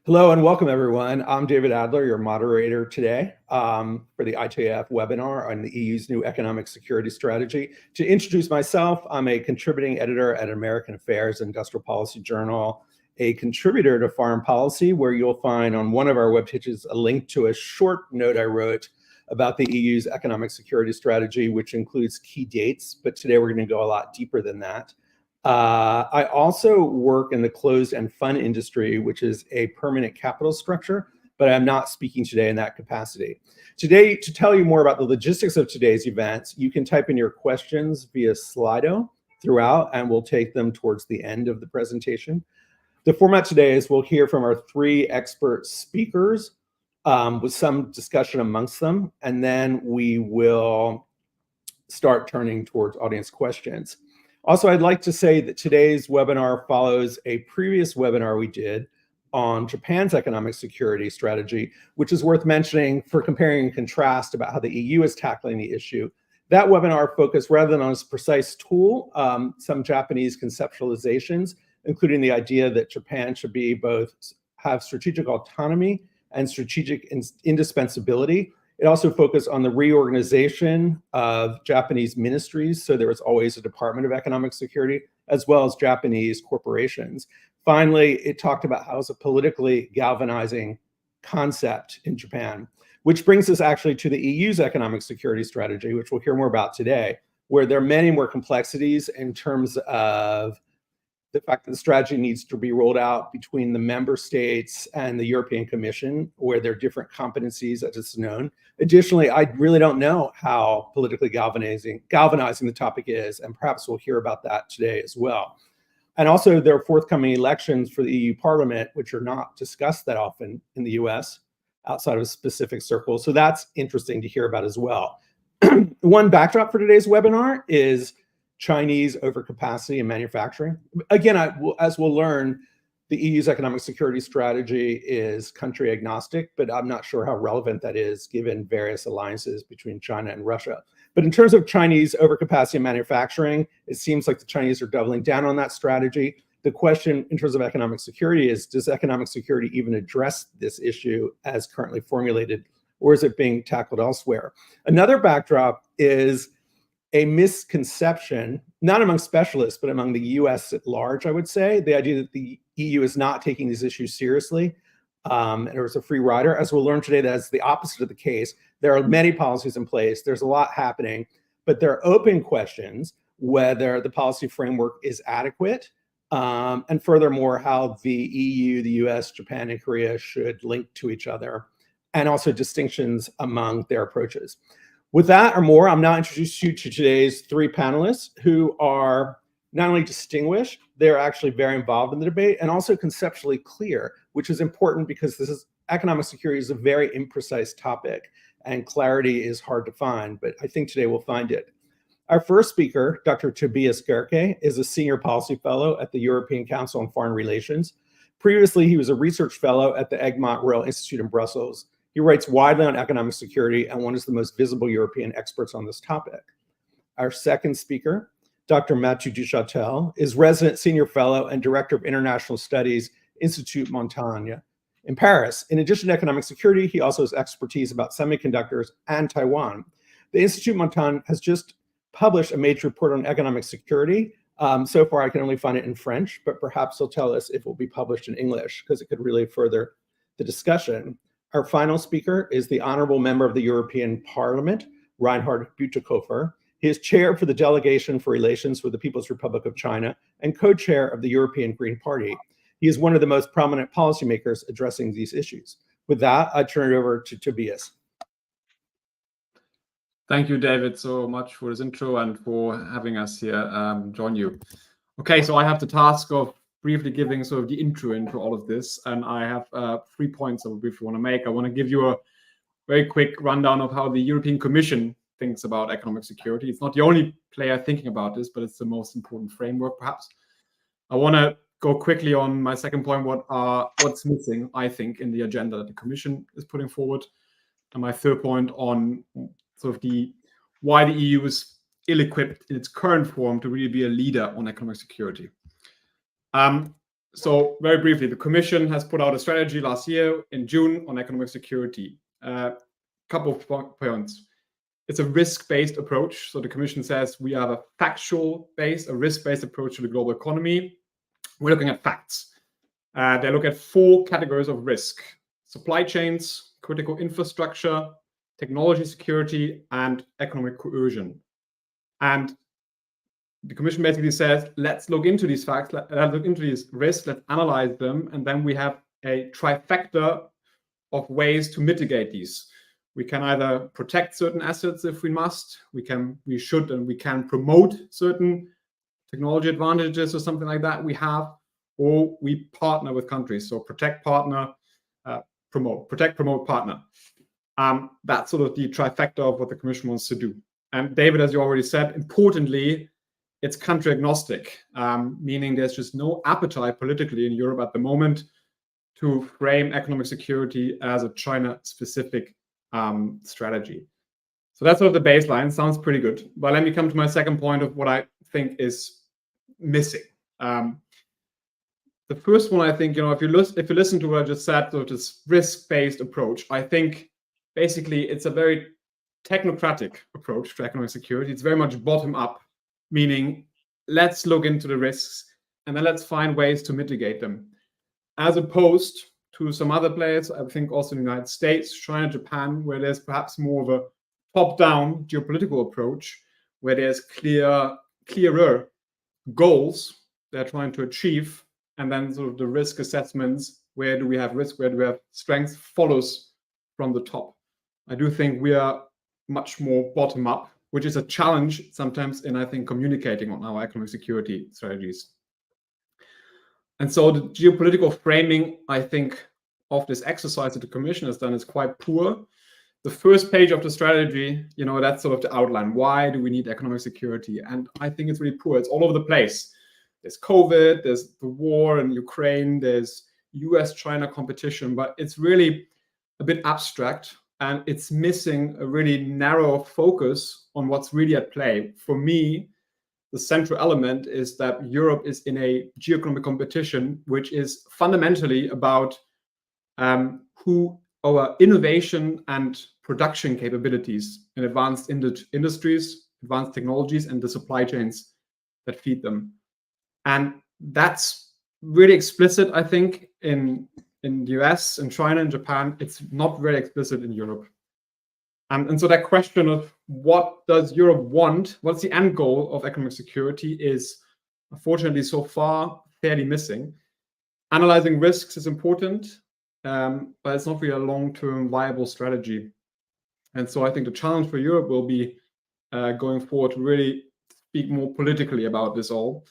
Hello and welcome, everyone. I'm David Adler, your moderator today for the ITF webinar on the EU's new economic security strategy. To introduce myself, I'm a contributing editor at American Affairs Industrial Policy Journal, a contributor to Foreign Policy, where you'll find on one of our web pages a link to a short note I wrote about the EU's economic security strategy, which includes key dates, but today we're going to go a lot deeper than that. I also work in the closed-end fund industry, which is a permanent capital structure, but I'm not speaking today in that capacity. Today, to tell you more about the logistics of today's events, you can type in your questions via Slido throughout, and we'll take them towards the end of the presentation. The format today is we'll hear from our three expert speakers with some discussion amongst them, and then we will start turning towards audience questions. Also, I'd like to say that today's webinar follows a previous webinar we did on Japan's economic security strategy, which is worth mentioning for comparing and contrast about how the EU is tackling the issue. That webinar focused, rather than on a precise tool, some Japanese conceptualizations, including the idea that Japan should be both have strategic autonomy and strategic indispensability. It also focused on the reorganization of Japanese ministries, so there was always a Department of Economic Security, as well as Japanese corporations. Finally, it talked about how it's a politically galvanizing concept in Japan, which brings us actually to the EU's economic security strategy, which we'll hear more about today, where there are many more complexities in terms of the fact that the strategy needs to be rolled out between the member states and the European Commission, where there are different competencies, as it's known. Additionally, I really don't know how politically galvanizing the topic is, and perhaps we'll hear about that today as well. And also, there are forthcoming elections for the EU Parliament, which are not discussed that often in the US outside of specific circles. So that's interesting to hear about as well. One backdrop for today's webinar is Chinese overcapacity in manufacturing. Again, as we'll learn, the EU's economic security strategy is country agnostic, but I'm not sure how relevant that is given various alliances between China and Russia. But in terms of Chinese overcapacity in manufacturing, it seems like the Chinese are doubling down on that strategy. The question in terms of economic security is, does economic security even address this issue as currently formulated, or is it being tackled elsewhere? Another backdrop is a misconception, not among specialists, but among the US at large, I would say, the idea that the EU is not taking these issues seriously, and it was a free rider. As we'll learn today, that's the opposite of the case. There are many policies in place, there's a lot happening, but there are open questions whether the policy framework is adequate, and furthermore, how the EU, the US, Japan, and Korea should link to each other, and also distinctions among their approaches. With that or more, I'm now introducing you to today's three panelists who are not only distinguished, they're actually very involved in the debate and also conceptually clear, which is important because economic security is a very imprecise topic and clarity is hard to find, but I think today we'll find it. Our first speaker, Dr. Tobias Gerke, is a senior policy fellow at the European Council on Foreign Relations. Previously, he was a research fellow at the Egmont Royal Institute in Brussels. He writes widely on economic security and one of the most visible European experts on this topic. Our second speaker, Dr. Mathieu Duchâtel, is resident senior fellow and director of international studies, Institut Montaigne in Paris. In addition to economic security, he also has expertise about semiconductors and Taiwan. The Institut Montaigne has just published a major report on economic security. So far, I can only find it in French, but perhaps he'll tell us if it will be published in English, because it could really further the discussion. Our final speaker is the honorable member of the European Parliament, Reinhard Bütikofer. He is chair for the Delegation for Relations with the People's Republic of China and co-chair of the European Green Party. He is one of the most prominent policymakers addressing these issues. With that, I turn it over to Tobias. Thank you, David, so much for this intro and for having us here join you. Okay, so I have the task of briefly giving sort of the intro into all of this, and I have 3 points I would briefly want to make. I want to give you a very quick rundown of how the European Commission thinks about economic security. It's not the only player thinking about this, but it's the most important framework, perhaps. I want to go quickly on my second point, what's missing, I think, in the agenda that the Commission is putting forward. And my third point on sort of why the EU is ill-equipped in its current form to really be a leader on economic security. So very briefly, the Commission has put out a strategy last year in June on economic security. Couple of points. It's a risk-based approach. So the Commission says we have a factual-based, a risk-based approach to the global economy. We're looking at facts. They look at 4 categories of risk: supply chains, critical infrastructure, technology security, and economic coercion. And the Commission basically says, let's look into these facts, let's look into these risks, let's analyze them, and then we have a trifecta of ways to mitigate these. We can either protect certain assets if we must, we should, and we can promote certain technology advantages or something like that we have, or we partner with countries. So protect, partner, promote. Protect, promote, partner. That's sort of the trifecta of what the Commission wants to do. And David, as you already said, importantly, it's country agnostic, meaning there's just no appetite politically in Europe at the moment to frame economic security as a China-specific strategy. So that's sort of the baseline. Sounds pretty good. But let me come to my second point of what I think is missing. The first one, I think, if you listen to what I just said, so this risk-based approach, I think basically it's a very technocratic approach to economic security. It's very much bottom-up, meaning let's look into the risks and then let's find ways to mitigate them, as opposed to some other players, I think also in the United States, China, Japan, where there's perhaps more of a top-down geopolitical approach, where there's clearer goals they're trying to achieve, and then sort of the risk assessments, where do we have risk, where do we have strength, follows from the top. I do think we are much more bottom-up, which is a challenge sometimes in, I think, communicating on our economic security strategies. And so the geopolitical framing, I think, of this exercise that the Commission has done is quite poor. The first page of the strategy, that's sort of the outline. Why do we need economic security? And I think it's really poor. It's all over the place. There's COVID, there's the war in Ukraine, there's US-China competition, but it's really a bit abstract, and it's missing a really narrow focus on what's really at play. For me, the central element is that Europe is in a geoeconomic competition, which is fundamentally about who our innovation and production capabilities in advanced industries, advanced technologies, and the supply chains that feed them. And that's really explicit, I think, in the US and China and Japan. It's not very explicit in Europe. And so that question of what does Europe want, what's the end goal of economic security, is unfortunately so far fairly missing. Analyzing risks is important, but it's not really a long-term viable strategy. And so I think the challenge for Europe will be going forward to really speak more politically about this all.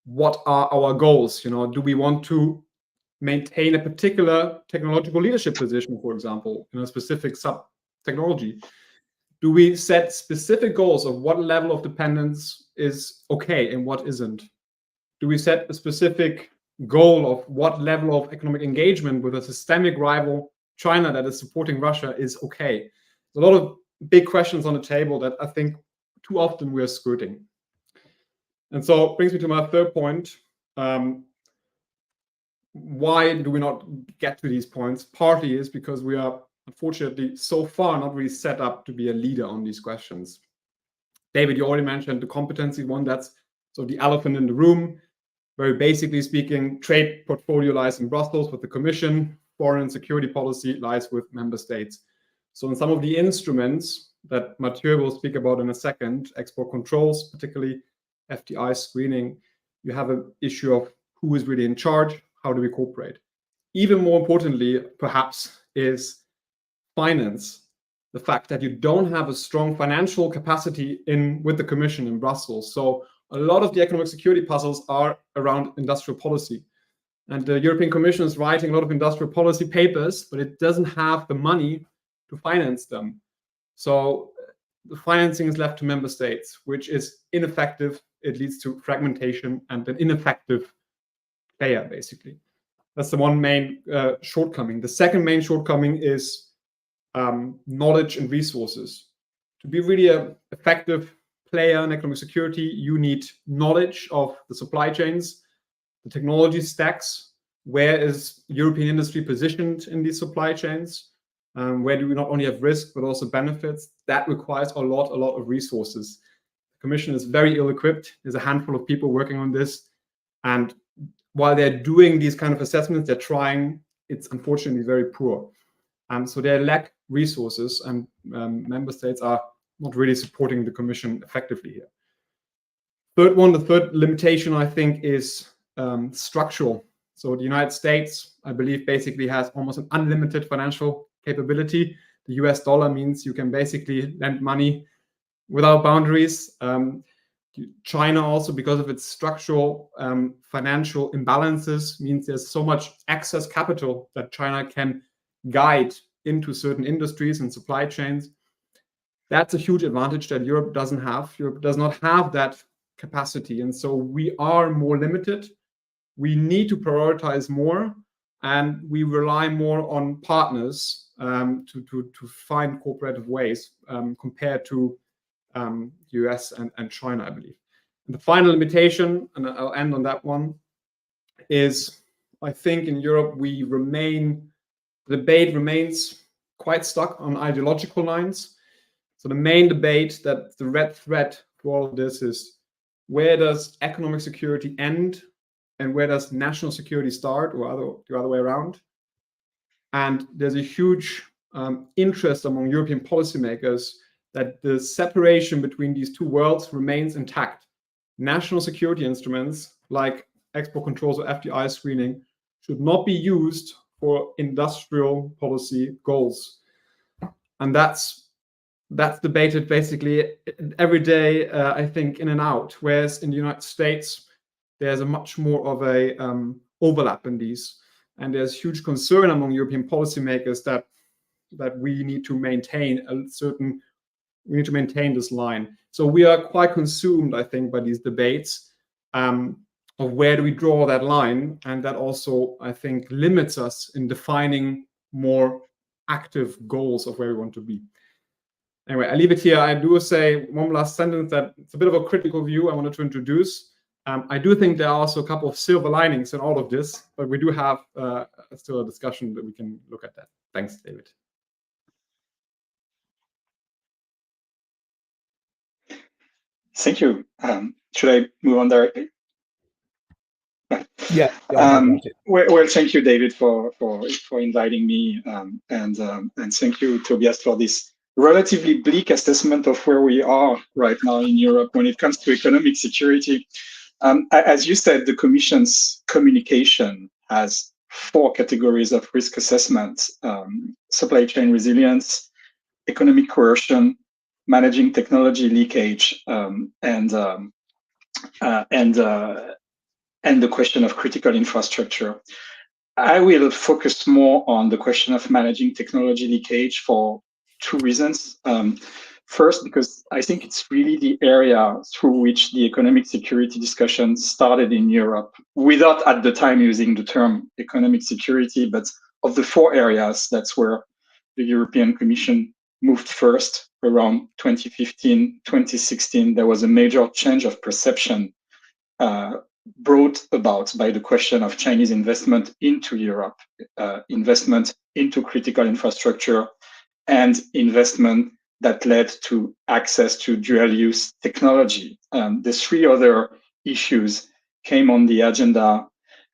What are our goals? Do we want to maintain a particular technological leadership position, for example, in a specific sub-technology? Do we set specific goals of what level of dependence is okay and what isn't? Do we set a specific goal of what level of economic engagement with a systemic rival, China, that is supporting Russia, is okay? There's a lot of big questions on the table that I think too often we're skirting. And so it brings me to my third point. Why do we not get to these points? Partly is because we are, unfortunately, so far not really set up to be a leader on these questions. David, you already mentioned the competency one. That's so the elephant in the room. Very basically speaking, trade portfolio lies in Brussels with the Commission. Foreign and security policy lies with member states. So in some of the instruments that Mathieu will speak about in a second, export controls, particularly FDI screening, you have an issue of who is really in charge, how do we cooperate? Even more importantly, perhaps, is finance. The fact that you don't have a strong financial capacity with the Commission in Brussels. So a lot of the economic security puzzles are around industrial policy. And the European Commission is writing a lot of industrial policy papers, but it doesn't have the money to finance them. So the financing is left to member states, which is ineffective. It leads to fragmentation and an ineffective player, basically. That's the one main shortcoming. The second main shortcoming is knowledge and resources. To be really an effective player in economic security, you need knowledge of the supply chains, the technology stacks. Where is European industry positioned in these supply chains? Where do we not only have risk, but also benefits? That requires a lot of resources. The Commission is very ill-equipped. There's a handful of people working on this. And while they're doing these kind of assessments, they're trying, it's unfortunately very poor. So they lack resources, and member states are not really supporting the Commission effectively here. The third limitation, I think, is structural. So the United States, I believe, basically has almost an unlimited financial capability. The US dollar means you can basically lend money without boundaries. China also, because of its structural financial imbalances, means there's so much excess capital that China can guide into certain industries and supply chains. That's a huge advantage that Europe doesn't have. Europe does not have that capacity, and so we are more limited. We need to prioritize more, and we rely more on partners to find cooperative ways compared to US and China, I believe. And the final limitation, and I'll end on that one, is I think in Europe the debate remains quite stuck on ideological lines. So the main debate, that the red thread for all of this, is where does economic security end and where does national security start, or the other way around? And there's a huge interest among European policymakers that the separation between these two worlds remains intact. National security instruments like export controls or FDI screening should not be used for industrial policy goals. And that's debated basically every day, I think, in and out. Whereas in the United States, there's a much more of a overlap in these. And there's huge concern among European policymakers that we need to maintain this line. So we are quite consumed, I think, by these debates of where do we draw that line, and that also, I think, limits us in defining more active goals of where we want to be. Anyway, I leave it here. I do say one last sentence that it's a bit of a critical view I wanted to introduce. I do think there are also a couple of silver linings in all of this, but we do have still a discussion that we can look at that. Thanks, David. Thank you. Should I move on directly? Yeah. Well, thank you, David, for inviting me, and thank you, Tobias, for this relatively bleak assessment of where we are right now in Europe when it comes to economic security. As you said, the Commission's communication has 4 categories of risk assessment: supply chain resilience, economic coercion, managing technology leakage, and the question of critical infrastructure. I will focus more on the question of managing technology leakage for 2 reasons. First, because I think it's really the area through which the economic security discussion started in Europe, without at the time using the term economic security, but of the 4 areas, that's where the European Commission moved first. Around 2015, 2016, there was a major change of perception brought about by the question of Chinese investment into Europe, investment into critical infrastructure, and investment that led to access to dual-use technology. The 3 other issues came on the agenda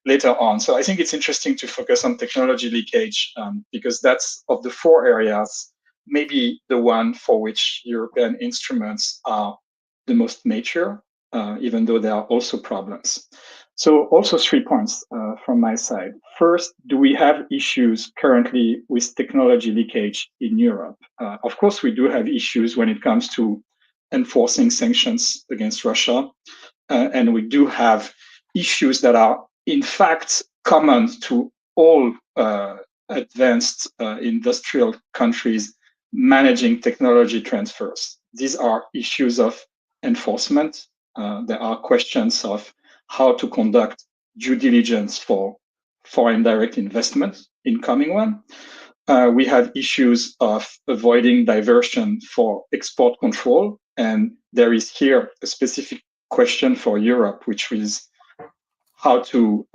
later on. So I think it's interesting to focus on technology leakage because that's, of the 4 areas, maybe the one for which European instruments are the most mature, even though there are also problems. So also 3 points from my side. First, do we have issues currently with technology leakage in Europe? Of course, we do have issues when it comes to enforcing sanctions against Russia. And we do have issues that are, in fact, common to all advanced industrial countries managing technology transfers. These are issues of enforcement. There are questions of how to conduct due diligence for foreign direct investment, incoming one. We have issues of avoiding diversion for export control. And there is here a specific question for Europe, which is how to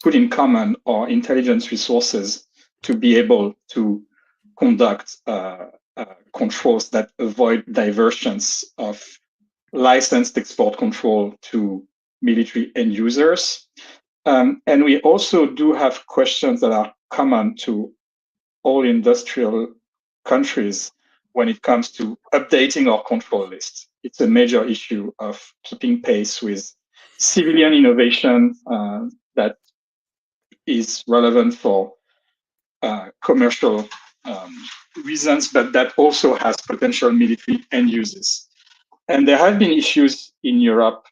put in common our intelligence resources to be able to conduct controls that avoid diversions of licensed export control to military end users. And we also do have questions that are common to all industrial countries when it comes to updating our control lists. It's a major issue of keeping pace with civilian innovation that is relevant for commercial reasons, but that also has potential military end uses. And there have been issues in Europe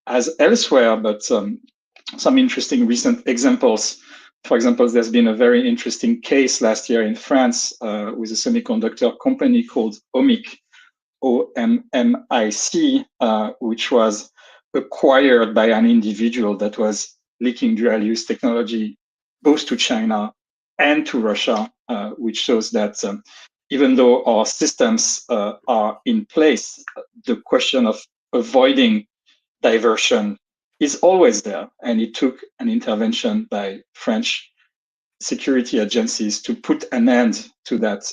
as elsewhere, but some interesting recent examples. For example, there's been a very interesting case last year in France with a semiconductor company called OMIC, OMMIC, which was acquired by an individual that was leaking dual-use technology both to China and to Russia, which shows that even though our systems are in place, the question of avoiding diversion is always there. And it took an intervention by French security agencies to put an end to that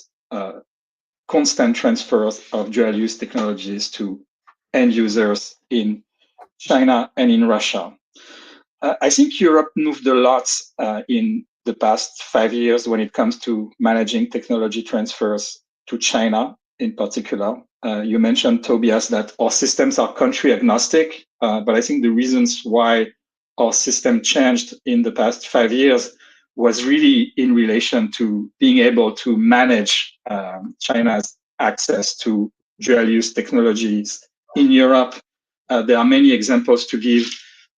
constant transfer of dual-use technologies to end users in China and in Russia. I think Europe moved a lot in the past 5 years when it comes to managing technology transfers to China in particular. You mentioned, Tobias, that our systems are country agnostic, but I think the reasons why our system changed in the past 5 years was really in relation to being able to manage China's access to dual-use technologies in Europe. There are many examples to give.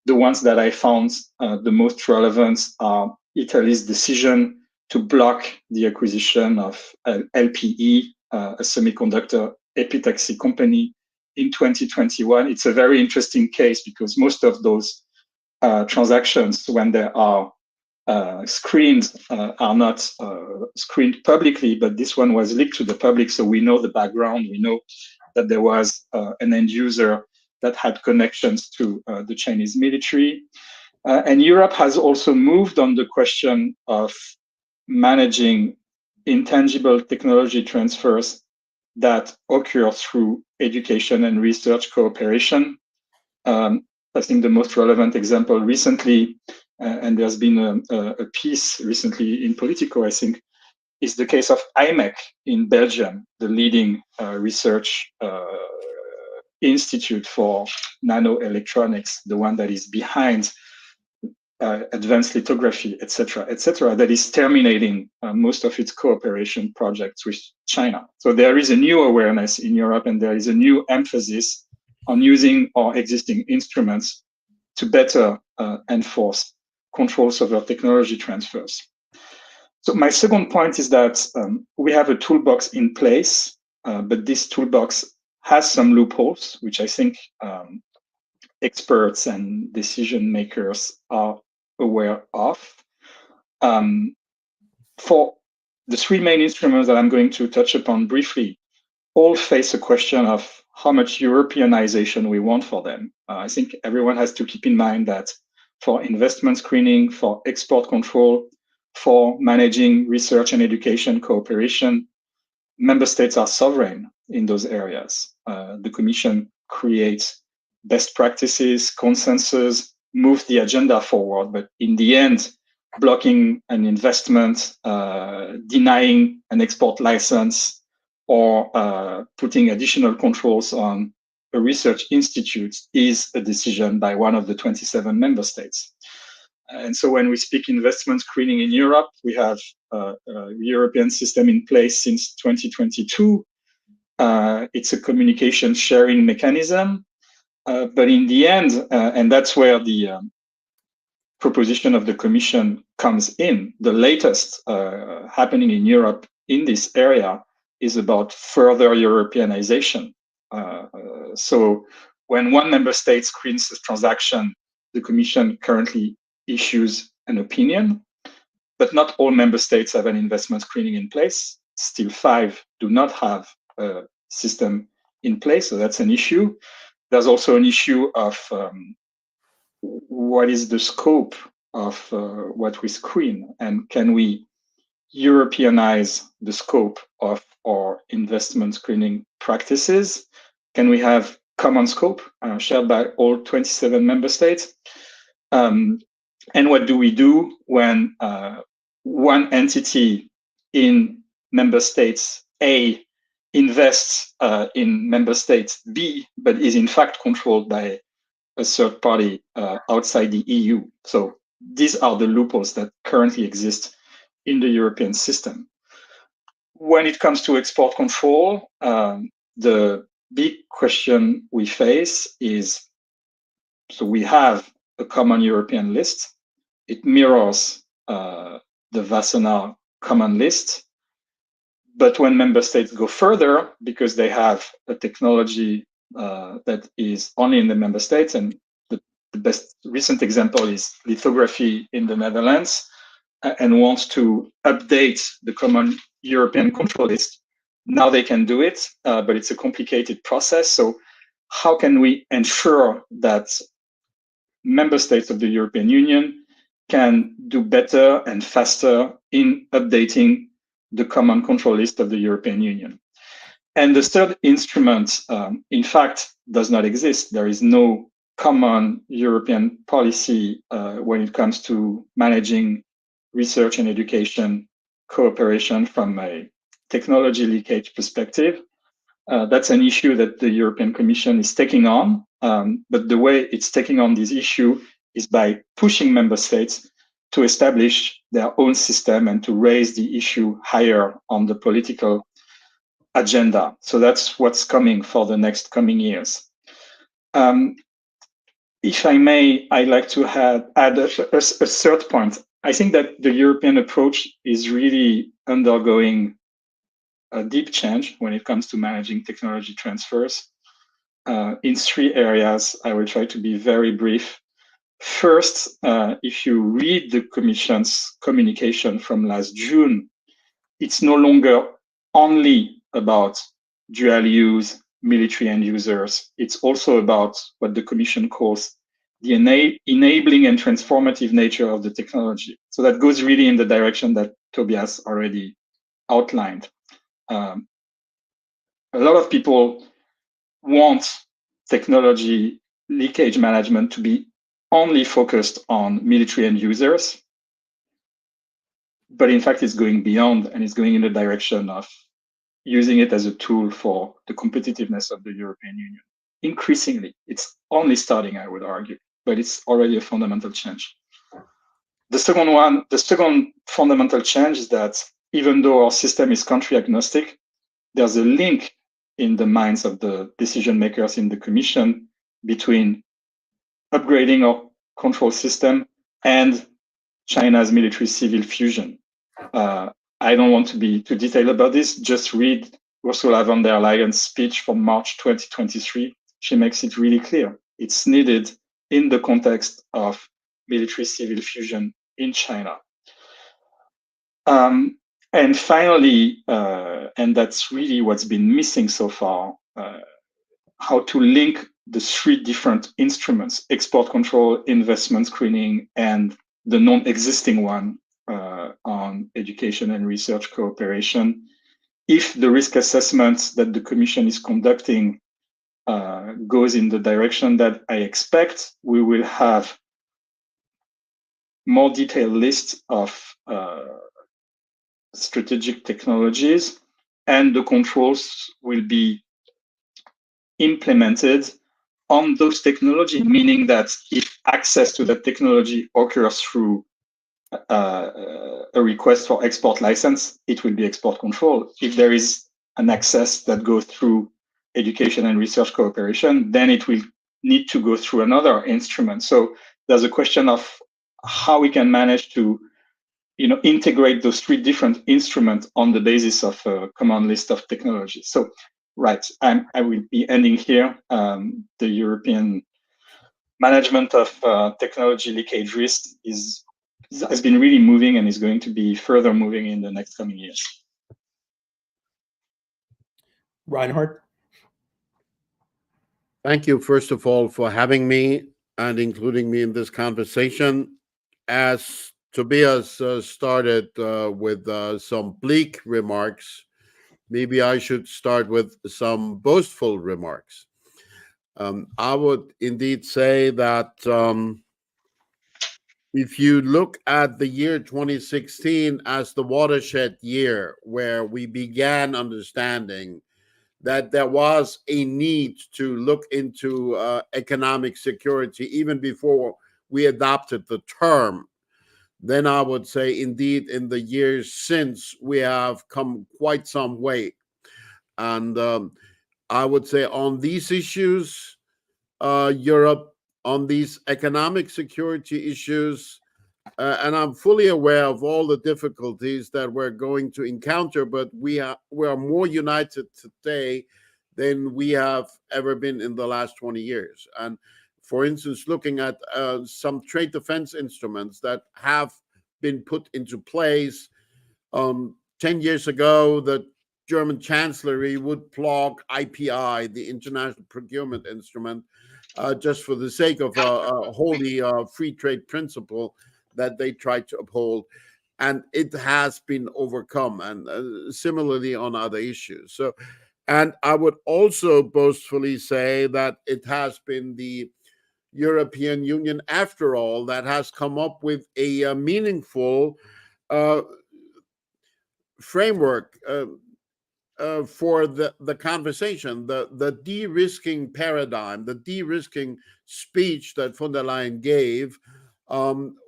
The ones that I found the most relevant are Italy's decision to block the acquisition of LPE, a semiconductor epitaxy company, in 2021. It's a very interesting case because most of those transactions, when they are screened, are not screened publicly, but this one was leaked to the public, so we know the background. We know that there was an end user that had connections to the Chinese military. And Europe has also moved on the question of managing intangible technology transfers that occur through education and research cooperation. I think the most relevant example recently, and there's been a piece recently in Politico, I think, is the case of IMEC in Belgium, the leading research institute for nanoelectronics, the one that is behind advanced lithography, et cetera, that is terminating most of its cooperation projects with China. So there is a new awareness in Europe, and there is a new emphasis on using our existing instruments to better enforce controls over technology transfers. So my second point is that we have a toolbox in place, but this toolbox has some loopholes, which I think experts and decision makers are aware of. For the three main instruments that I'm going to touch upon briefly, all face a question of how much Europeanization we want for them. I think everyone has to keep in mind that for investment screening, for export control, for managing research and education cooperation, member states are sovereign in those areas. The Commission creates best practices, consensus, moves the agenda forward, but in the end, blocking an investment, denying an export license, or putting additional controls on a research institute is a decision by one of the 27 member states. And so when we speak investment screening in Europe, we have a European system in place since 2022. It's a communication sharing mechanism. But in the end, and that's where the proposition of the Commission comes in, the latest happening in Europe in this area is about further Europeanization. So when one member state screens a transaction, the Commission currently issues an opinion, but not all member states have an investment screening in place. Still 5 do not have a system in place, so that's an issue. There's also an issue of what is the scope of what we screen, and can we Europeanize the scope of our investment screening practices? Can we have common scope shared by all 27 member states? And what do we do when one entity in member states A invests in member states B, but is in fact controlled by a third party outside the EU? So these are the loopholes that currently exist in the European system. When it comes to export control, the big question we face is, so we have a common European list. It mirrors the Wassenaar common list. But when member states go further, because they have a technology that is only in the member states, and the best recent example is lithography in the Netherlands, and wants to update the common European control list, now they can do it, but it's a complicated process. So how can we ensure that member states of the European Union can do better and faster in updating the common control list of the European Union? And the third instrument, in fact, does not exist. There is no common European policy when it comes to managing research and education cooperation from a technology leakage perspective. That's an issue that the European Commission is taking on, but the way it's taking on this issue is by pushing member states to establish their own system and to raise the issue higher on the political agenda. So that's what's coming for the next coming years. If I may, I'd like to add a third point. I think that the European approach is really undergoing a deep change when it comes to managing technology transfers. In 3 areas, I will try to be very brief. First, if you read the Commission's communication from last June, it's no longer only about dual use military end users. It's also about what the Commission calls the enabling and transformative nature of the technology. So that goes really in the direction that Tobias already outlined. A lot of people want technology leakage management to be only focused on military end users, but in fact it's going beyond, and it's going in the direction of using it as a tool for the competitiveness of the European Union. Increasingly, it's only starting, I would argue, but it's already a fundamental change. The second fundamental change is that even though our system is country agnostic, there's a link in the minds of the decision makers in the Commission between upgrading our control system and China's military civil fusion. I don't want to be too detailed about this. Just read Ursula von der Leyen's speech from March 2023. She makes it really clear. It's needed in the context of military civil fusion in China. And finally, and that's really what's been missing so far, how to link the 3 different instruments: export control, investment screening, and the non-existing one on education and research cooperation. If the risk assessment that the Commission is conducting goes in the direction that I expect, we will have more detailed list of strategic technologies, and the controls will be implemented on those technologies, meaning that if access to that technology occurs through a request for export license, it will be export control. If there is an access that goes through education and research cooperation, then it will need to go through another instrument. So there's a question of how we can manage to integrate those 3 different instruments on the basis of a common list of technologies. So, right, I will be ending here. The European management of technology leakage risk has been really moving and is going to be further moving in the next coming years. Reinhard? Thank you, first of all, for having me and including me in this conversation. As Tobias started with some bleak remarks, maybe I should start with some boastful remarks. I would indeed say that if you look at the year 2016 as the watershed year where we began understanding that there was a need to look into economic security even before we adopted the term, then I would say indeed in the years since we have come quite some way. And I would say on these issues, Europe, on these economic security issues, and I'm fully aware of all the difficulties that we're going to encounter, but we are more united today than we have ever been in the last 20 years. And for instance, looking at some trade defense instruments that have been put into place 10 years ago, the German Chancellery would block IPI, the International Procurement Instrument, just for the sake of a holy free trade principle that they tried to uphold. And it has been overcome, and similarly on other issues. So, and I would also boastfully say that it has been the European Union, after all, that has come up with a meaningful framework for the conversation, the de-risking paradigm, the de-risking speech that von der Leyen gave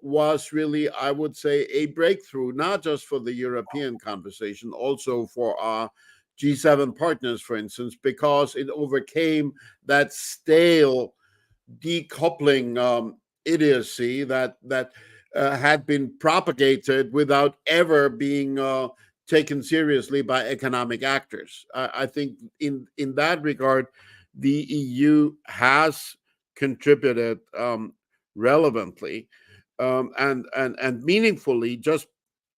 was really, I would say, a breakthrough, not just for the European conversation, also for our G7 partners, for instance, because it overcame that stale decoupling idiocy that had been propagated without ever being taken seriously by economic actors. I think in that regard, the EU has contributed relevantly and meaningfully, just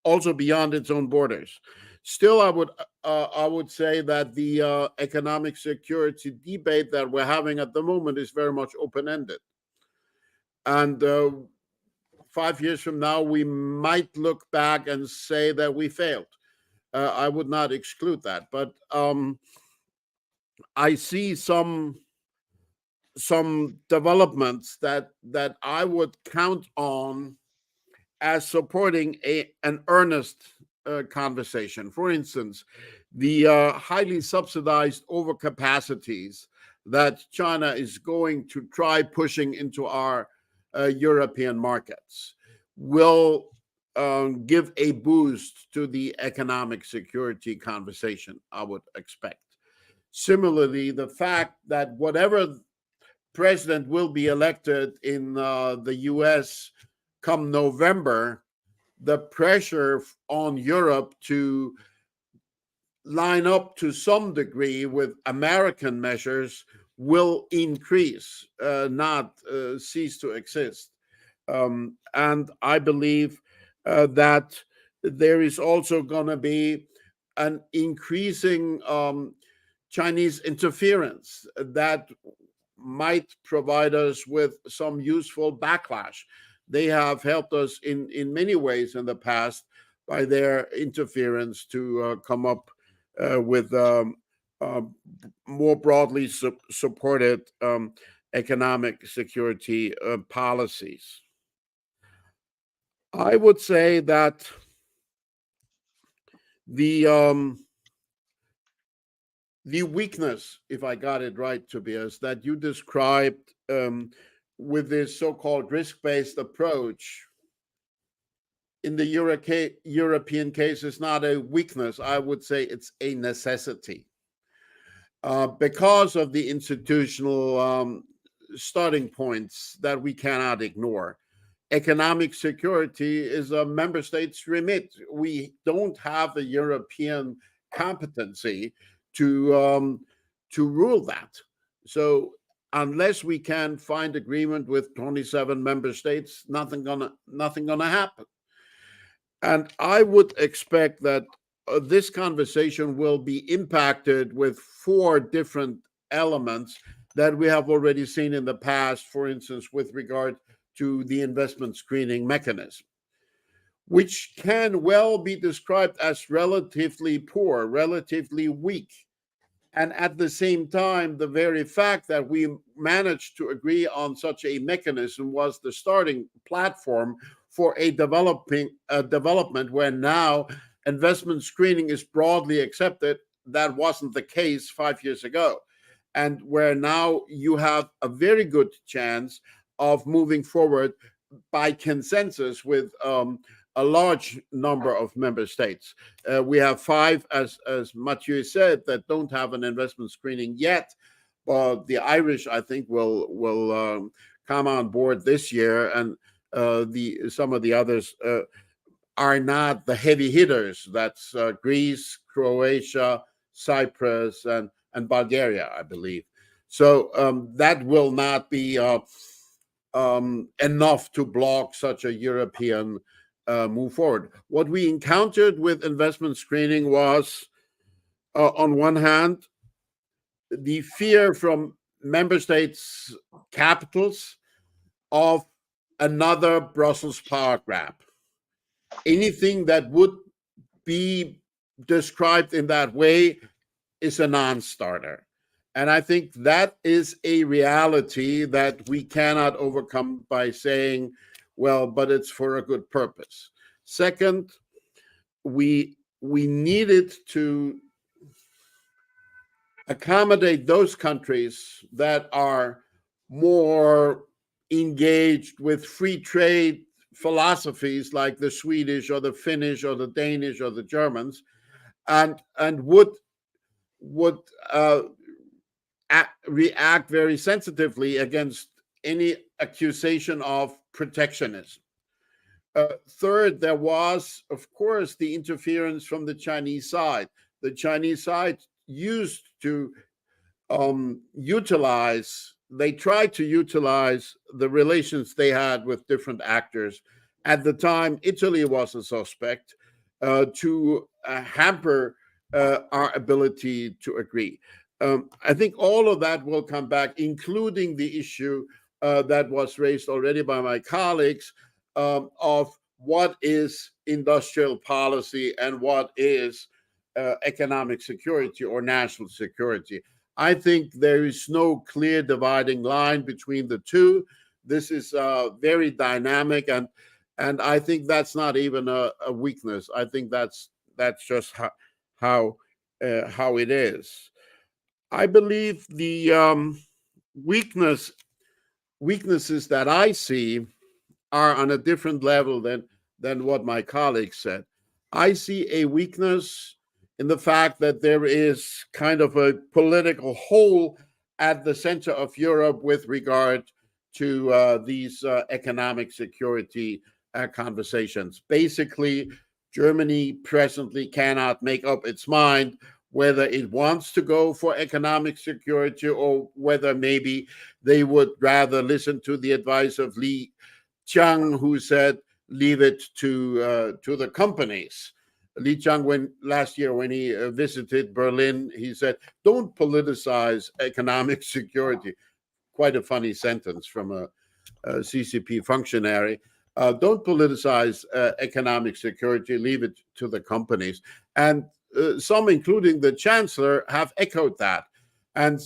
also beyond its own borders. Still, I would say that the economic security debate that we're having at the moment is very much open-ended. And 5 years from now, we might look back and say that we failed. I would not exclude that, but I see some developments that I would count on as supporting an earnest conversation. For instance, the highly subsidized overcapacities that China is going to try pushing into our European markets will give a boost to the economic security conversation, I would expect. Similarly, the fact that whatever president will be elected in the US come November, the pressure on Europe to line up to some degree with American measures will increase, not cease to exist. And I believe that there is also going to be an increasing Chinese interference that might provide us with some useful backlash. They have helped us in many ways in the past by their interference to come up with more broadly supported economic security policies. I would say that the weakness, if I got it right, Tobias, that you described with this so-called risk-based approach in the European case is not a weakness. I would say it's a necessity because of the institutional starting points that we cannot ignore. Economic security is a member state's remit. We don't have the European competency to rule that. So unless we can find agreement with 27 member states, nothing gonna happen. And I would expect that this conversation will be impacted with 4 different elements that we have already seen in the past, for instance, with regard to the investment screening mechanism, which can well be described as relatively poor, relatively weak. And at the same time, the very fact that we managed to agree on such a mechanism was the starting platform for a development where now investment screening is broadly accepted. That wasn't the case 5 years ago. And where now you have a very good chance of moving forward by consensus with a large number of member states. We have 5, as Mathieu said, that don't have an investment screening yet. But the Irish, I think, will come on board this year, and some of the others are not the heavy hitters. That's Greece, Croatia, Cyprus, and Bulgaria, I believe. So that will not be enough to block such a European move forward. What we encountered with investment screening was, on one hand, the fear from member states' capitals of another Brussels power grab. Anything that would be described in that way is a non-starter. And I think that is a reality that we cannot overcome by saying, well, but it's for a good purpose. Second, we needed to accommodate those countries that are more engaged with free trade philosophies like the Swedish or the Finnish or the Danish or the Germans, and would react very sensitively against any accusation of protectionism. Third, there was, of course, the interference from the Chinese side. The Chinese side used to they tried to utilize the relations they had with different actors. At the time, Italy was a suspect, to hamper our ability to agree. I think all of that will come back, including the issue that was raised already by my colleagues of what is industrial policy and what is economic security or national security. I think there is no clear dividing line between the two. This is very dynamic, and I think that's not even a weakness. I think that's just how it is. I believe the weaknesses that I see are on a different level than what my colleague said. I see a weakness in the fact that there is kind of a political hole at the center of Europe with regard to these economic security conversations. Basically, Germany presently cannot make up its mind whether it wants to go for economic security or whether maybe they would rather listen to the advice of Li Qiang, who said, leave it to the companies. Li Qiang, last year when he visited Berlin, he said, don't politicize economic security. Quite a funny sentence from a CCP functionary. Don't politicize economic security, leave it to the companies. And some, including the chancellor, have echoed that. And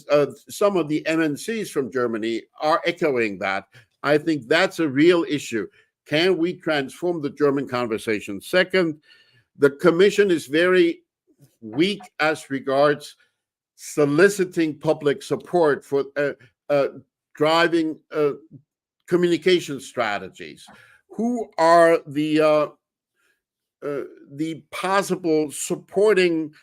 some of the MNCs from Germany are echoing that. I think that's a real issue. Can we transform the German conversation? Second, the Commission is very weak as regards soliciting public support for driving communication strategies. Who are the possible supporting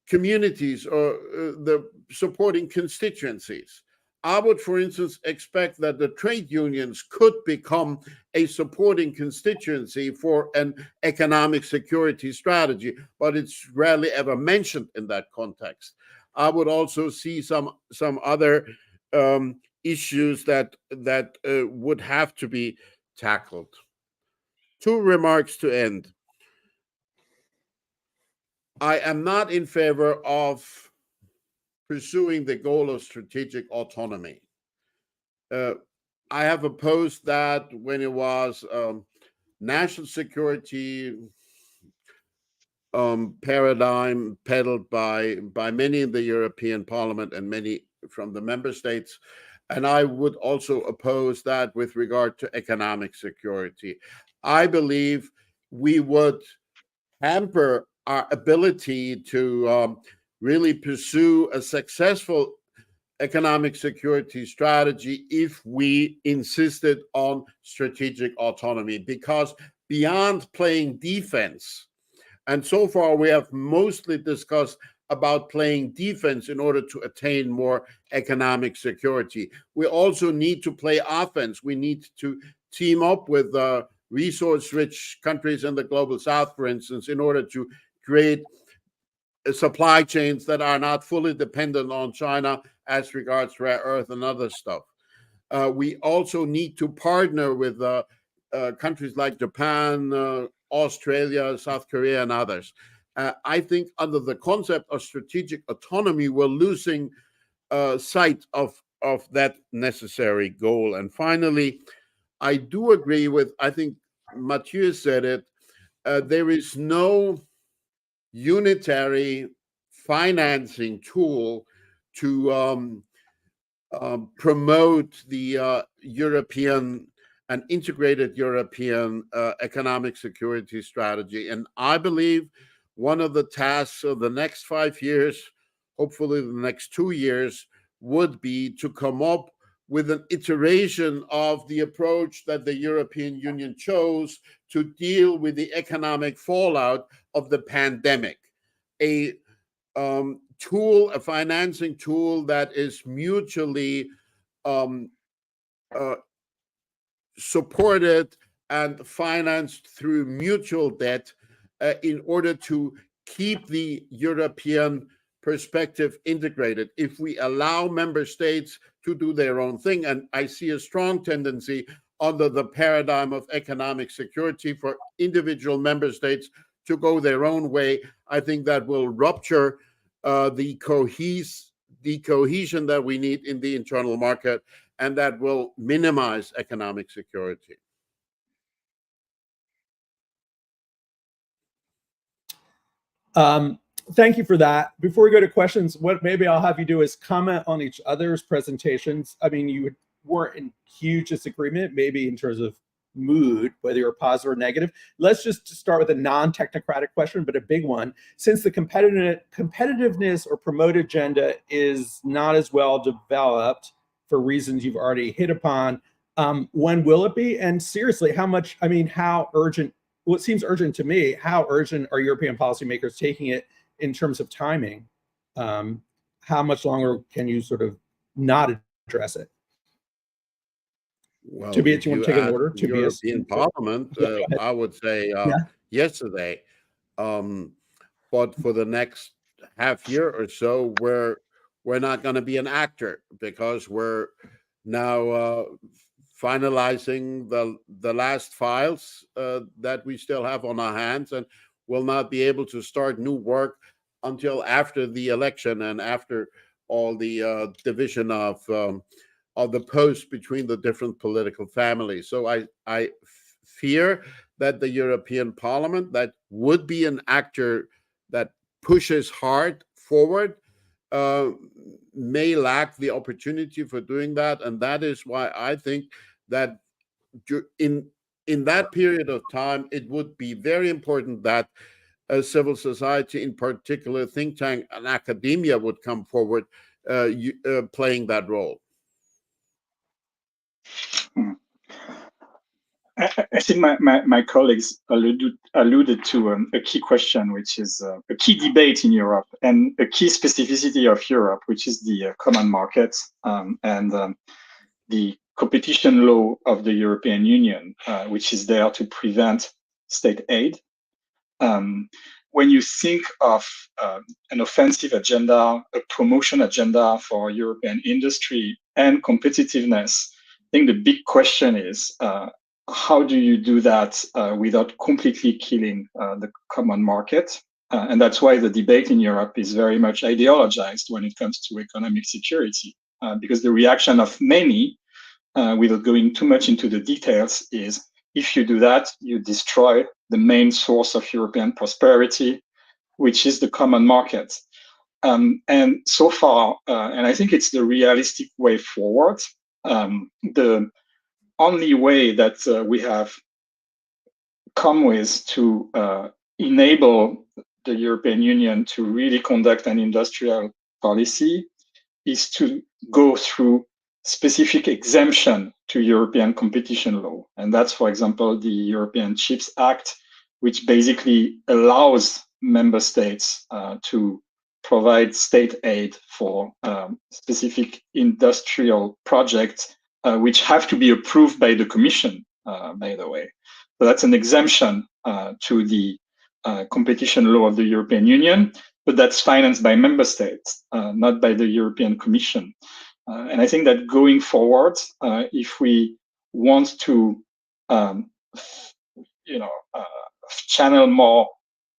communities or the supporting constituencies? I would, for instance, expect that the trade unions could become a supporting constituency for an economic security strategy, but it's rarely ever mentioned in that context. I would also see some other issues that would have to be tackled. 2 remarks to end. I am not in favor of pursuing the goal of strategic autonomy. I have opposed that when it was national security paradigm peddled by many in the European Parliament and many from the member states. And I would also oppose that with regard to economic security. I believe we would hamper our ability to really pursue a successful economic security strategy if we insisted on strategic autonomy, because beyond playing defense, and so far we have mostly discussed about playing defense in order to attain more economic security, we also need to play offense. We need to team up with resource-rich countries in the global south, for instance, in order to create supply chains that are not fully dependent on China as regards rare earth and other stuff. We also need to partner with countries like Japan, Australia, South Korea, and others. I think under the concept of strategic autonomy, we're losing sight of that necessary goal. And finally, I do agree with, I think Mathieu said it, there is no unitary financing tool to promote the European and integrated European economic security strategy. And I believe one of the tasks of the next 5 years, hopefully the next 2 years, would be to come up with an iteration of the approach that the European Union chose to deal with the economic fallout of the pandemic. A tool, a financing tool that is mutually supported and financed through mutual debt in order to keep the European perspective integrated. If we allow member states to do their own thing, and I see a strong tendency under the paradigm of economic security for individual member states to go their own way, I think that will rupture the cohesion that we need in the internal market, and that will minimize economic security. Thank you for that. Before we go to questions, what maybe I'll have you do is comment on each other's presentations. I mean, you weren't in huge disagreement, maybe in terms of mood, whether you're positive or negative. Let's just start with a non-technocratic question, but a big one. Since the competitiveness or promote agenda is not as well developed for reasons you've already hit upon, when will it be? And seriously, how much, I mean, how urgent, what seems urgent to me, how urgent are European policymakers taking it in terms of timing? How much longer can you sort of not address it? Well, Tobias, you want to take an order? Tobias? European Parliament, I would say yesterday. But for the next half year or so, we're not going to be an actor, because we're now finalizing the last files that we still have on our hands, and will not be able to start new work until after the election and after all the division of the posts between the different political families. So I fear that the European Parliament, that would be an actor that pushes hard forward, may lack the opportunity for doing that. And that is why I think that in that period of time, it would be very important that civil society, in particular think tank and academia, would come forward playing that role. I think my colleagues alluded to a key question, which is a key debate in Europe and a key specificity of Europe, which is the common market and the competition law of the European Union, which is there to prevent state aid. When you think of an offensive agenda, a promotion agenda for European industry and competitiveness, I think the big question is, how do you do that without completely killing the common market? And that's why the debate in Europe is very much ideologized when it comes to economic security, because the reaction of many, without going too much into the details, is if you do that, you destroy the main source of European prosperity, which is the common market. And so far, and I think it's the realistic way forward, the only way that we have come with to enable the European Union to really conduct an industrial policy is to go through specific exemption to European competition law. And that's, for example, the European Chips Act, which basically allows member states to provide state aid for specific industrial projects, which have to be approved by the Commission, by the way. So that's an exemption to the competition law of the European Union, but that's financed by member states, not by the European Commission. And I think that going forward, if we want to, channel more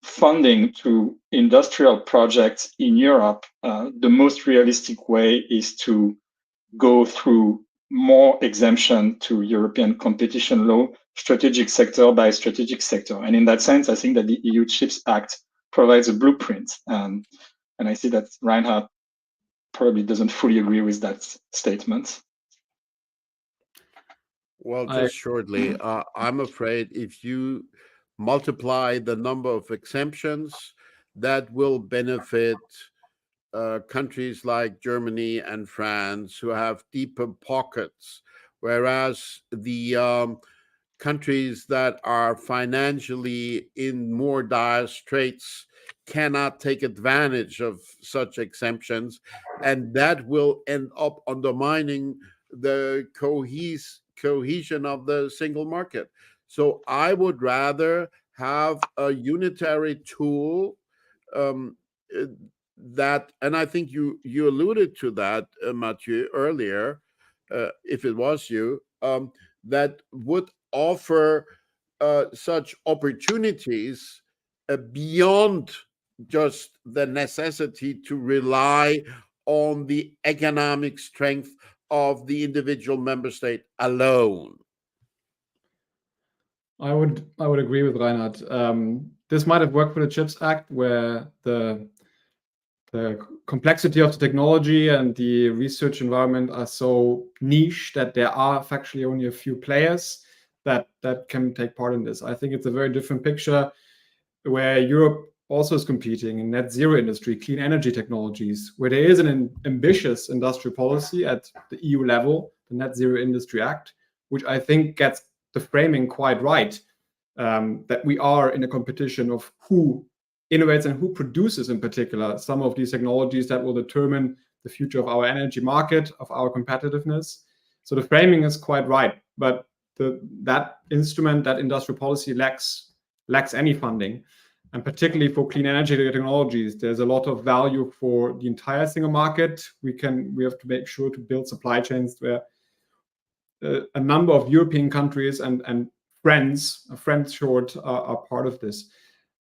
funding to industrial projects in Europe, the most realistic way is to go through more exemption to European competition law, strategic sector by strategic sector. And in that sense, I think that the EU Chips Act provides a blueprint. And I see that Reinhard probably doesn't fully agree with that statement. Well, just shortly, I'm afraid if you multiply the number of exemptions, that will benefit countries like Germany and France, who have deeper pockets, whereas the countries that are financially in more dire straits cannot take advantage of such exemptions, and that will end up undermining the cohesion of the single market. So I would rather have a unitary tool that, and I think you alluded to that, Mathieu, earlier, if it was you, that would offer such opportunities beyond just the necessity to rely on the economic strength of the individual member state alone. I would agree with Reinhard. This might have worked for the Chips Act, where the complexity of the technology and the research environment are so niche that there are factually only a few players that can take part in this. I think it's a very different picture where Europe also is competing in net zero industry, clean energy technologies, where there is an ambitious industrial policy at the EU level, the Net Zero Industry Act, which I think gets the framing quite right, that we are in a competition of who innovates and who produces, in particular, some of these technologies that will determine the future of our energy market, of our competitiveness. So the framing is quite right, but that instrument, that industrial policy lacks any funding. And particularly for clean energy technologies, there's a lot of value for the entire single market. We have to make sure to build supply chains where a number of European countries and friends short are part of this.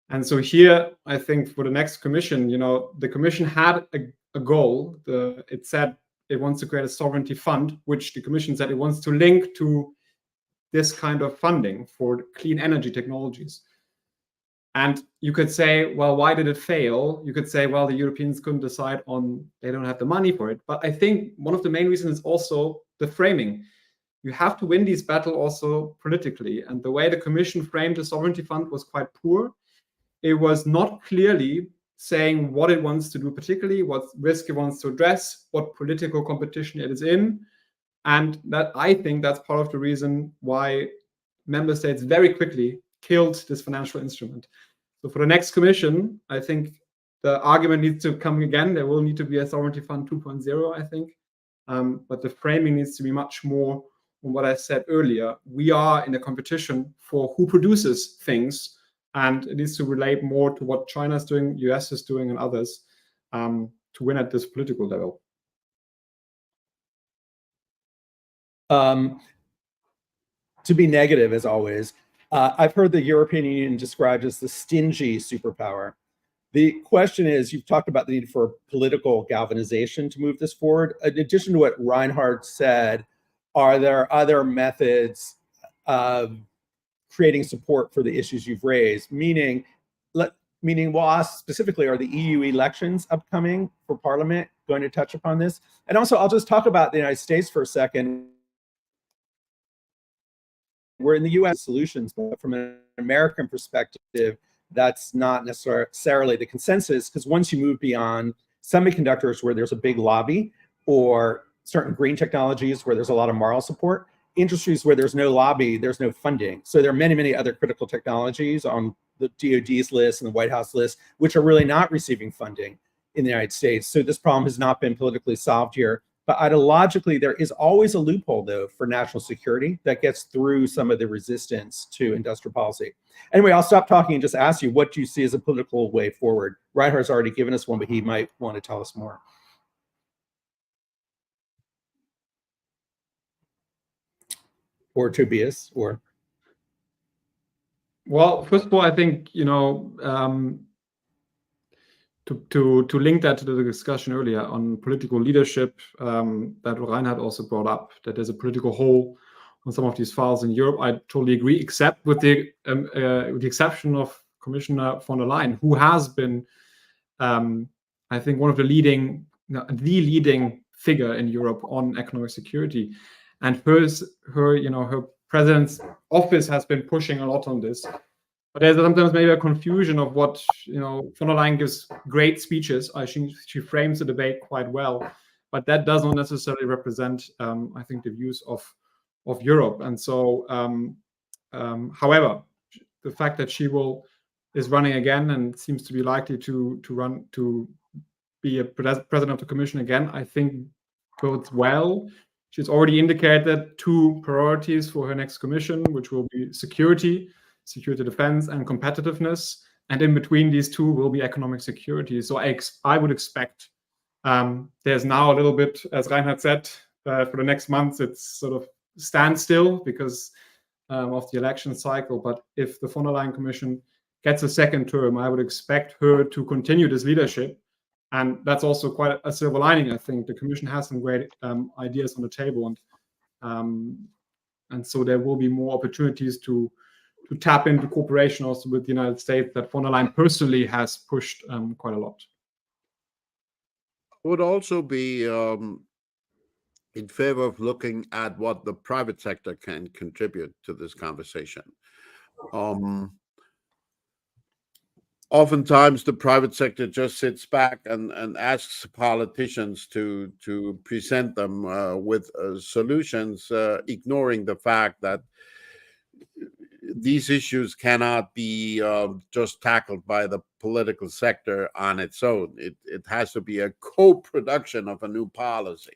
And so here, I think for the next Commission, the Commission had a goal. It said it wants to create a sovereignty fund, which the Commission said it wants to link to this kind of funding for clean energy technologies. And you could say, well, why did it fail? You could say, well, the Europeans couldn't decide they don't have the money for it. But I think one of the main reasons is also the framing. You have to win this battle also politically. And the way the Commission framed the sovereignty fund was quite poor. It was not clearly saying what it wants to do, particularly what risk it wants to address, what political competition it is in. And that, I think, that's part of the reason why member states very quickly killed this financial instrument. So for the next Commission, I think the argument needs to come again. There will need to be a sovereignty fund 2.0, I think. But the framing needs to be much more on what I said earlier. We are in a competition for who produces things, and it needs to relate more to what China is doing, US is doing, and others to win at this political level. To be negative, as always, I've heard the European Union described as the stingy superpower. The question is, you've talked about the need for political galvanization to move this forward. In addition to what Reinhard said, are there other methods of creating support for the issues you've raised? Meaning, we'll ask specifically, are the EU elections upcoming for Parliament going to touch upon this? And also, I'll just talk about the United States for a second. We're in the US solutions, but from an American perspective, that's not necessarily the consensus, because once you move beyond semiconductors where there's a big lobby, or certain green technologies where there's a lot of moral support, industries where there's no lobby, there's no funding. So there are many, many other critical technologies on the DoD's list and the White House list, which are really not receiving funding in the United States. So this problem has not been politically solved here. But ideologically, there is always a loophole, though, for national security that gets through some of the resistance to industrial policy. Anyway, I'll stop talking and just ask you, what do you see as a political way forward? Reinhardt's already given us one, but he might want to tell us more. Or Tobias, or... Well, first of all, I think, to link that to the discussion earlier on political leadership, that Reinhard also brought up, that there's a political hole on some of these files in Europe. I totally agree, except with the exception of Commissioner von der Leyen, who has been, I think, one of the leading figure in Europe on economic security, and her president's office has been pushing a lot on this. But there's sometimes maybe a confusion of what, von der Leyen gives great speeches. I think she frames the debate quite well, but that does not necessarily represent, I think, the views of Europe. And so, however, the fact that she is running again and seems to be likely to be a president of the Commission again, I think bodes well. She's already indicated 2 priorities for her next Commission, which will be security defense, and competitiveness. And in between these 2 will be economic security. So I would expect there's now a little bit, as Reinhard said, for the next months, it's sort of standstill because of the election cycle. But if the von der Leyen Commission gets a second term, I would expect her to continue this leadership. And that's also quite a silver lining, I think. The Commission has some great ideas on the table. And so there will be more opportunities to tap into cooperation also with the United States that von der Leyen personally has pushed quite a lot. Would also be in favor of looking at what the private sector can contribute to this conversation. Oftentimes, the private sector just sits back and asks politicians to present them with solutions, ignoring the fact that these issues cannot be just tackled by the political sector on its own. It has to be a co-production of a new policy.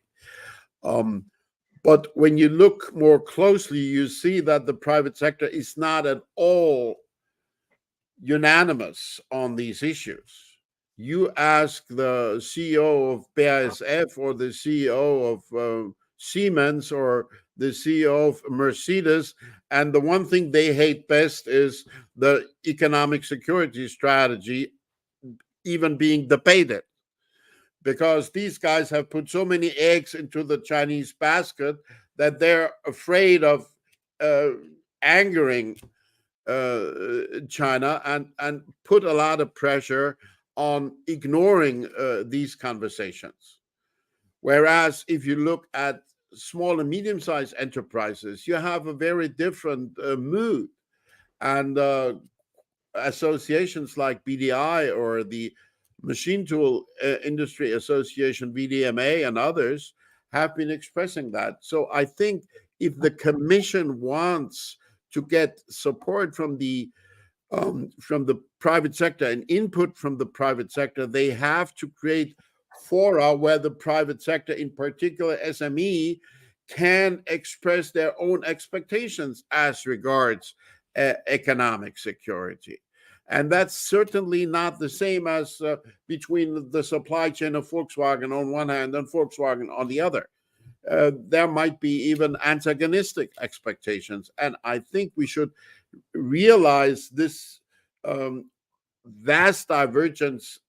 But when you look more closely, you see that the private sector is not at all unanimous on these issues. You ask the CEO of BASF or the CEO of Siemens or the CEO of Mercedes, and the one thing they hate best is the economic security strategy even being debated, because these guys have put so many eggs into the Chinese basket that they're afraid of angering China and put a lot of pressure on ignoring these conversations. Whereas if you look at small and medium-sized enterprises, you have a very different mood. And associations like BDI or the Machine Tool Industry Association, VDMA, and others have been expressing that. So I think if the Commission wants to get support from the private sector and input from the private sector, they have to create fora where the private sector, in particular SME, can express their own expectations as regards economic security. And that's certainly not the same as between the supply chain of Volkswagen on one hand and Volkswagen on the other. There might be even antagonistic expectations. And I think we should realize this vast divergence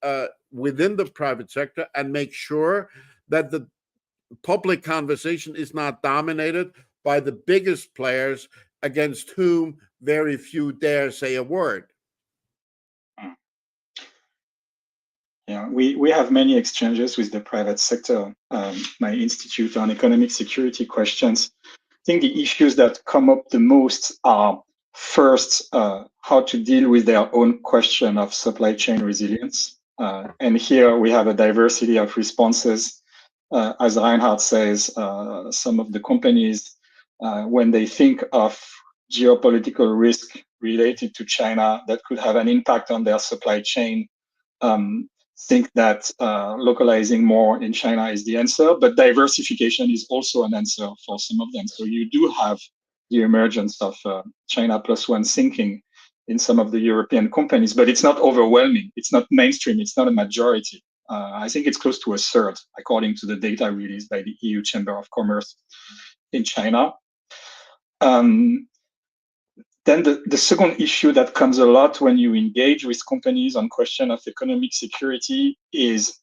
within the private sector and make sure that the public conversation is not dominated by the biggest players against whom very few dare say a word. Yeah, we have many exchanges with the private sector. My institute on economic security questions. I think the issues that come up the most are first, how to deal with their own question of supply chain resilience. And here we have a diversity of responses. As Reinhard says, some of the companies, when they think of geopolitical risk related to China that could have an impact on their supply chain, think that localizing more in China is the answer, but diversification is also an answer for some of them. So you do have the emergence of China plus one thinking in some of the European companies, but it's not overwhelming. It's not mainstream. It's not a majority. I think it's close to a third, according to the data released by the EU Chamber of Commerce in China. Then the second issue that comes a lot when you engage with companies on question of economic security is,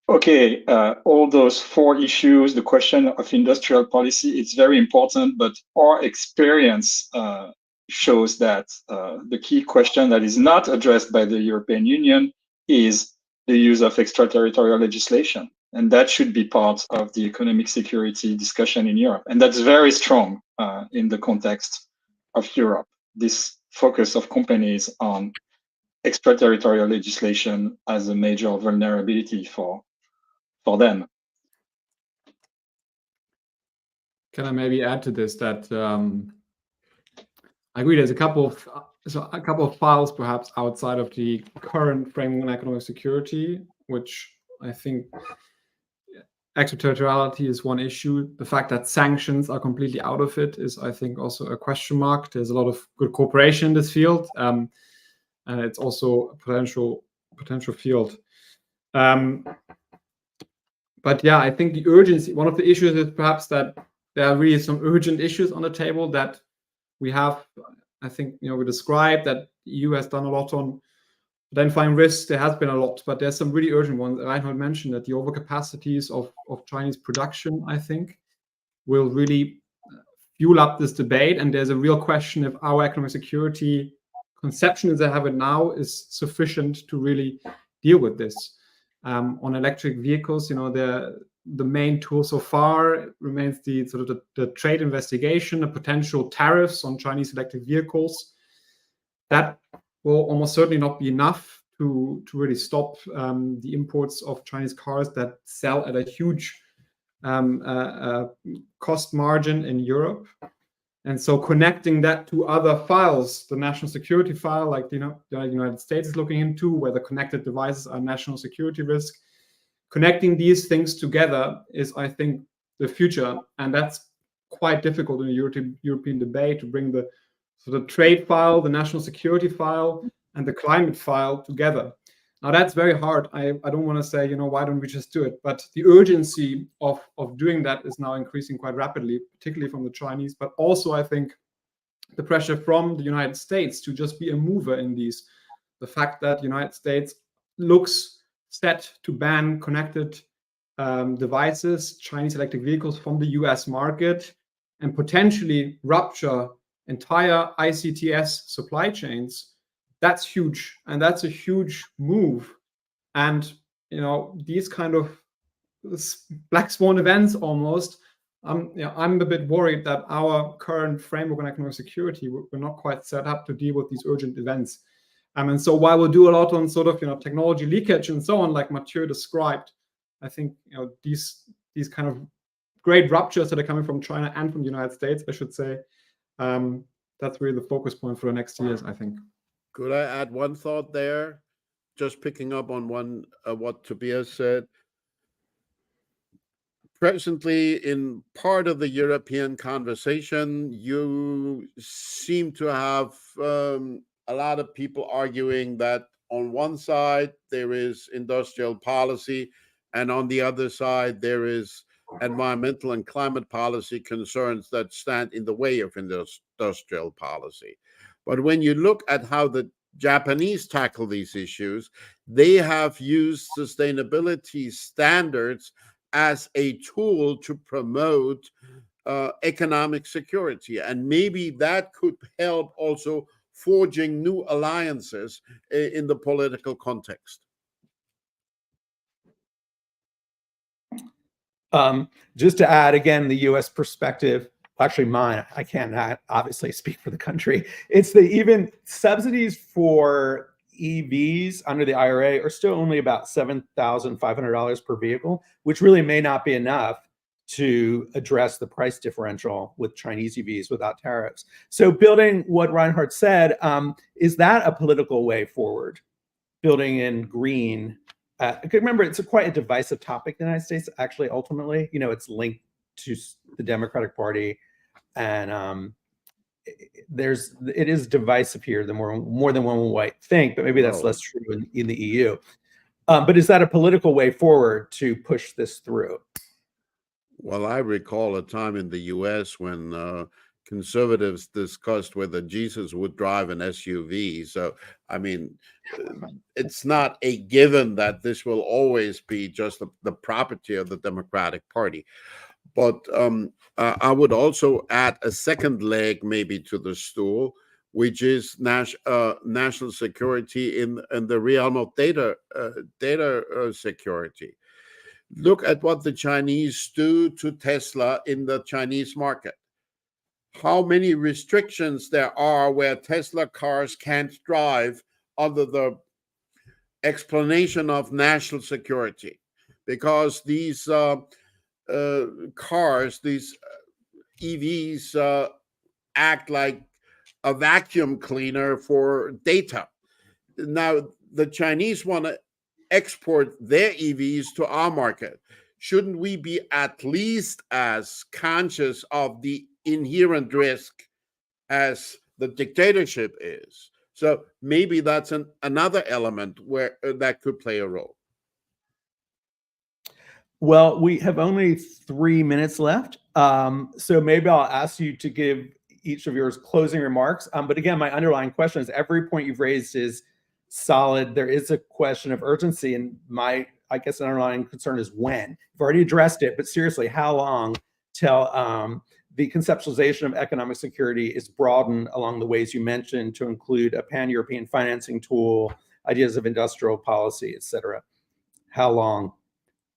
okay, all those four issues, the question of industrial policy, it's very important, but our experience shows that the key question that is not addressed by the European Union is the use of extraterritorial legislation. And that should be part of the economic security discussion in Europe. And that's very strong in the context of Europe, this focus of companies on extraterritorial legislation as a major vulnerability for them. Can I maybe add to this that I agree there's a couple of files perhaps outside of the current framework on economic security, which I think extraterritoriality is one issue. The fact that sanctions are completely out of it is, I think, also a question mark. There's a lot of good cooperation in this field, and it's also a potential field. But yeah, I think the urgency, one of the issues is perhaps that there are really some urgent issues on the table that we have. I think, we described that the EU has done a lot on identifying risks. There has been a lot, but there's some really urgent ones. Reinhard mentioned that the overcapacities of Chinese production, I think, will really fuel up this debate. And there's a real question if our economic security conception as I have it now is sufficient to really deal with this. On electric vehicles, the main tool so far remains the trade investigation, the potential tariffs on Chinese electric vehicles. That will almost certainly not be enough to really stop the imports of Chinese cars that sell at a huge cost margin in Europe. And so connecting that to other files, the national security file, like the United States is looking into, where the connected devices are national security risk, connecting these things together is, I think, the future. And that's quite difficult in the European debate to bring the trade file, the national security file, and the climate file together. Now that's very hard. I don't want to say, why don't we just do it? But the urgency of doing that is now increasing quite rapidly, particularly from the Chinese, but also I think the pressure from the United States to just be a mover in these. The fact that the United States looks set to ban connected devices, Chinese electric vehicles from the US market, and potentially rupture entire ICTS supply chains. That's huge, and that's a huge move. And these kind of black swan events almost, I'm a bit worried that our current framework on economic security, we're not quite set up to deal with these urgent events. And so while we'll do a lot on technology leakage and so on, like Mathieu described, I think these kind of great ruptures that are coming from China and from the United States, I should say, that's really the focus point for the next years, I think. Could I add one thought there? Just picking up on what Tobias said. Presently, in part of the European conversation, you seem to have a lot of people arguing that on one side there is industrial policy, and on the other side there is environmental and climate policy concerns that stand in the way of industrial policy. But when you look at how the Japanese tackle these issues, they have used sustainability standards as a tool to promote economic security. And maybe that could help also forging new alliances in the political context. Just to add, again, the U.S. perspective, actually mine, I can't obviously speak for the country. It's that even subsidies for EVs under the IRA are still only about $7,500 per vehicle, which really may not be enough to address the price differential with Chinese EVs without tariffs. So building what Reinhard said, is that a political way forward? Building in green. Remember, it's quite a divisive topic in the United States, actually, ultimately. You know, it's linked to the Democratic Party, and it is divisive here, the more than one might think, but maybe that's less true in the EU. But is that a political way forward to push this through? Well, I recall a time in the US when conservatives discussed whether Jesus would drive an SUV. So, I mean, it's not a given that this will always be just the property of the Democratic Party. But I would also add a second leg maybe to the stool, which is national security in the realm of data security. Look at what the Chinese do to Tesla in the Chinese market. How many restrictions there are where Tesla cars can't drive under the explanation of national security, because these cars, these EVs, act like a vacuum cleaner for data. Now, the Chinese want to export their EVs to our market. Shouldn't we be at least as conscious of the inherent risk as the dictatorship is? So maybe that's another element where that could play a role. Well, we have only 3 minutes left. So maybe I'll ask you to give each of yours closing remarks. But again, my underlying question is every point you've raised is solid. There is a question of urgency, and I guess an underlying concern is when. You've already addressed it, but seriously, how long till the conceptualization of economic security is broadened along the ways you mentioned to include a pan-European financing tool, ideas of industrial policy, et cetera? How long?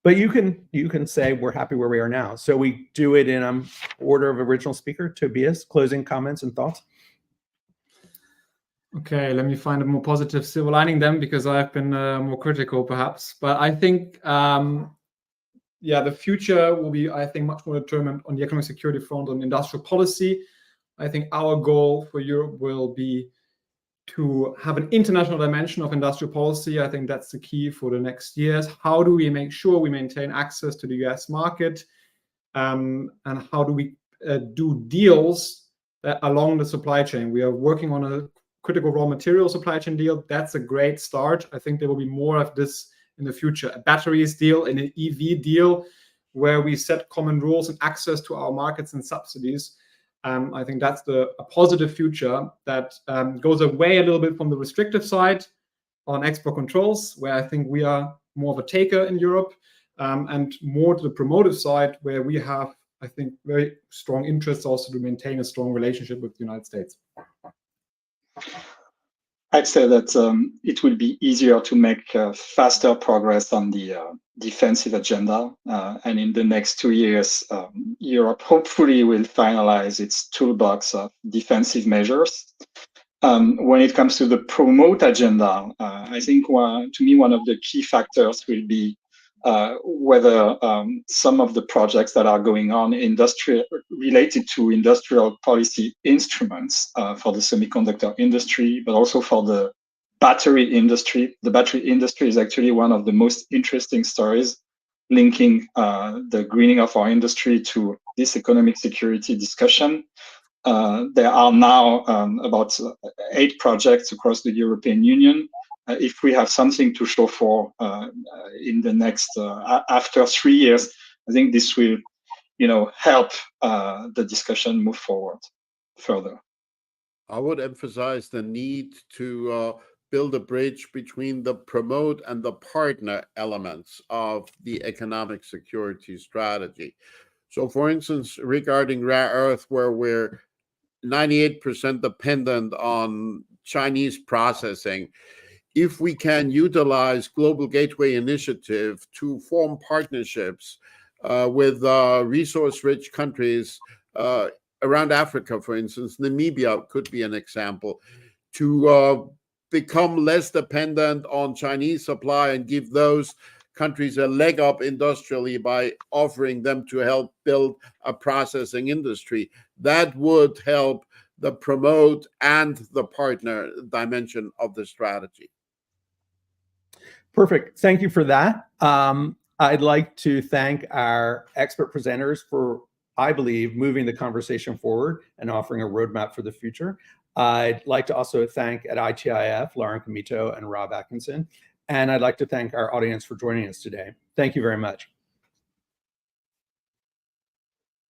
But you can say we're happy where we are now. So we do it in order of original speaker. Tobias, closing comments and thoughts? Okay, let me find a more positive silver lining then, because I've been more critical perhaps. But I think, the future will be, I think, much more determined on the economic security front, on industrial policy. I think our goal for Europe will be to have an international dimension of industrial policy. I think that's the key for the next years. How do we make sure we maintain access to the US market? And how do we do deals along the supply chain? We are working on a critical raw material supply chain deal. That's a great start. I think there will be more of this in the future. A batteries deal and an EV deal where we set common rules and access to our markets and subsidies. I think that's a positive future that goes away a little bit from the restrictive side on export controls, where I think we are more of a taker in Europe, and more to the promotive side, where we have, I think, very strong interests also to maintain a strong relationship with the United States. I'd say that it will be easier to make faster progress on the defensive agenda. And in the next 2 years, Europe hopefully will finalize its toolbox of defensive measures. When it comes to the promote agenda, I think to me, one of the key factors will be whether some of the projects that are going on related to industrial policy instruments for the semiconductor industry, but also for the battery industry. The battery industry is actually one of the most interesting stories linking the greening of our industry to this economic security discussion. There are now about 8 projects across the European Union. If we have something to show for in the next after 3 years, I think this will, help the discussion move forward further. I would emphasize the need to build a bridge between the promote and the partner elements of the economic security strategy. So, for instance, regarding rare earth, where we're 98% dependent on Chinese processing, if we can utilize Global Gateway Initiative to form partnerships with resource-rich countries around Africa, for instance, Namibia could be an example, to become less dependent on Chinese supply and give those countries a leg up industrially by offering them to help build a processing industry. That would help the promote and the partner dimension of the strategy. Perfect. Thank you for that. I'd like to thank our expert presenters for, I believe, moving the conversation forward and offering a roadmap for the future. I'd like to also thank at ITIF, Lauren Comito and Rob Atkinson. And I'd like to thank our audience for joining us today. Thank you very much.